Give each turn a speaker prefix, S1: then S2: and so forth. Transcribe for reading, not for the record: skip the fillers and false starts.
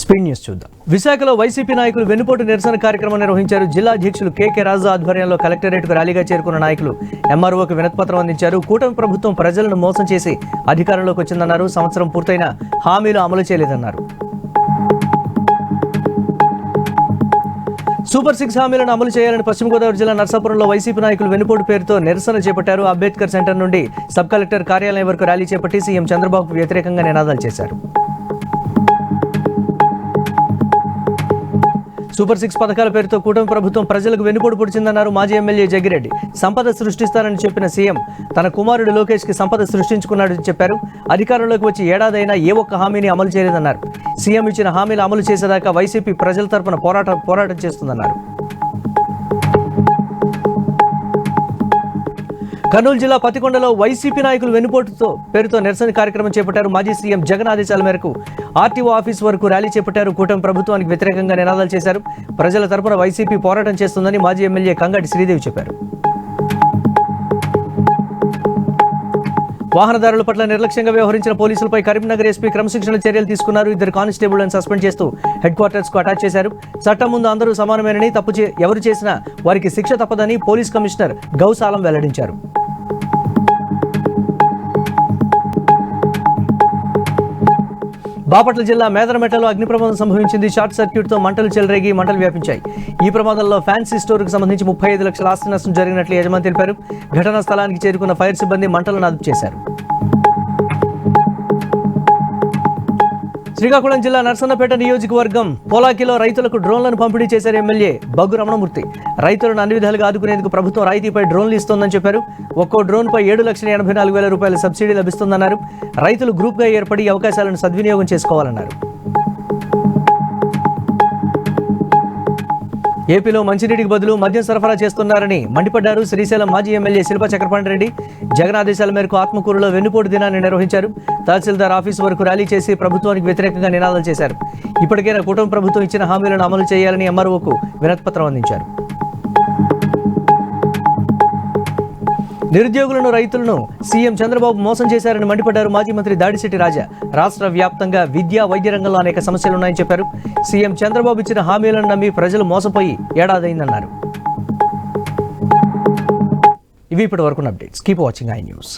S1: Speed news చూద్దాం. విశాఖలో YCP నాయకులు వెన్నుపోటు నిరసన కార్యక్రమం నిర్వహించారు. జిల్లా అధ్యక్షులు కేకే రాజు ఆధ్వర్యంలో కలెక్టరేట్కు ర్యాలీగా చేరుకున్న నాయకులు ఎంఆర్ఓకి వినతిపత్రం అందించారు. కూటమి ప్రభుత్వం ప్రజలను మోసం చేసి అధికారంలోకి వచ్చిందన్నారు. సంవత్సరం పూర్తయిన హామీలు అమలు చేయలేదన్నారు. సూపర్ 6 హామీలను అమలు చేయాలని పశ్చిమ గోదావరి జిల్లా నర్సాపురంలో వైసీపీ నాయకులు వెన్నుపోటు పేరుతో నిరసన చేపట్టారు. అంబేద్కర్ సెంటర్ నుండి సబ్ కలెక్టర్ కార్యాలయం వరకు ర్యాలీ చేపట్టి సీఎం చంద్రబాబుకు వ్యతిరేకంగా నినాదాలు చేశారు. సూపర్ 6 పథకాల పేరుతో కూటమి ప్రభుత్వం ప్రజలకు వెన్నుపోటు పొడిచిందన్నారు మాజీ ఎమ్మెల్యే జగ్గిరెడ్డి. సంపద సృష్టిస్తానని చెప్పిన సీఎం తన కుమారుడు లోకేష్కి సంపద సృష్టించుకున్నాడని చెప్పారు. అధికారంలోకి వచ్చి ఏడాదైనా ఏ ఒక్క హామీని అమలు చేయలేదన్నారు. సీఎం ఇచ్చిన హామీలు అమలు చేసేదాకా వైసీపీ ప్రజల తరపున పోరాటం చేస్తుందన్నారు. కర్నూలు జిల్లా పతికొండలో వైసీపీ నాయకులు వెన్నుపోటుతో పేరుతో నిరసన కార్యక్రమం చేపట్టారు. మాజీ సీఎం జగన్ ఆదేశాల మేరకు ఆర్టీఓ ఆఫీస్ వరకు ర్యాలీ చేపట్టారు. కూటమి ప్రభుత్వానికి వ్యతిరేకంగా నినాదాలు చేశారు. ప్రజల తరపున వైసీపీ పోరాటం చేస్తుందని మాజీ ఎమ్మెల్యే కంగాటి శ్రీదేవి చెప్పారు. వాహనదారుల పట్ల నిర్లక్ష్యంగా వ్యవహరించిన పోలీసులపై కరీంనగర్ ఎస్పీ క్రమశిక్షణ చర్యలు తీసుకున్నారు. 2 కానిస్టేబుళ్లను సస్పెండ్ చేస్తూ హెడ్ క్వార్టర్స్ కు అటాచ్ చేశారు. చట్టం ముందు అందరూ సమానమేనని, ఎవరు చేసినా వారికి శిక్ష తప్పదని పోలీస్ కమిషనర్ గౌసాలం వెల్లడించారు. బాపట్ల జిల్లా మేదరమెట్టలో అగ్ని ప్రమాదం సంభవించింది. షార్ట్ సర్క్యూట్తో మంటలు చెలరేగి మంటలు వ్యాపించాయి. ఈ ప్రమాదంలో ఫ్యాన్సీ స్టోర్కు సంబంధించి 35 లక్షల ఆస్తి నష్టం జరిగినట్లు యజమాని తెలిపారు. ఘటనా స్థలానికి చేరుకున్న ఫైర్ సిబ్బంది మంటలను అదుపు చేశారు. శ్రీకాకుళం జిల్లా నర్సన్నపేట నియోజకవర్గం పోలాకిలో రైతులకు డ్రోన్లను పంపిణీ చేశారు ఎమ్మెల్యే బగ్గు రమణమూర్తి. రైతులను అన్ని విధాలుగా ఆదుకునేందుకు ప్రభుత్వం రాయితీపై డ్రోన్లు ఇస్తోందని చెప్పారు. ఒక్కో డ్రోన్పై 7,84,000 రూపాయల సబ్సిడీ లభిస్తుందన్నారు. రైతులు గ్రూప్గా ఏర్పడి అవకాశాలను సద్వినియోగం చేసుకోవాలన్నారు. ఏపీలో మంచినీటికి బదులు మద్యం సరఫరా చేస్తున్నారని మండిపడ్డారు. శ్రీశైలం మాజీ ఎమ్మెల్యే శిల్ప చక్రపాణిరెడ్డి జగన్ ఆదేశాల మేరకు ఆత్మకూరులో వెన్నుపోటు దినాన్ని నిర్వహించారు. తహసీల్దార్ ఆఫీసు వరకు ర్యాలీ చేసి ప్రభుత్వానికి వ్యతిరేకంగా నినాదాలు చేశారు. ఇప్పటికైనా కూటమి ప్రభుత్వం ఇచ్చిన హామీలను అమలు చేయాలని ఎంఆర్ఓకు వినతిపత్రం అందించారు. నిరుద్యోగులను, రైతులను సీఎం చంద్రబాబు మోసం చేశారని మండిపడ్డారు. మాజీ మంత్రి దాడిశెట్టి రాజా రాష్ట్ర వ్యాప్తంగా విద్యా, వైద్య రంగంలో అనేక సమస్యలున్నాయని చెప్పారు. సీఎం చంద్రబాబు ఇచ్చిన హామీలను నమ్మి ప్రజలు మోసపోయి ఏడాదైందన్నారు. ఇవి ఇప్పటి వరకు updates. Keep watching I news.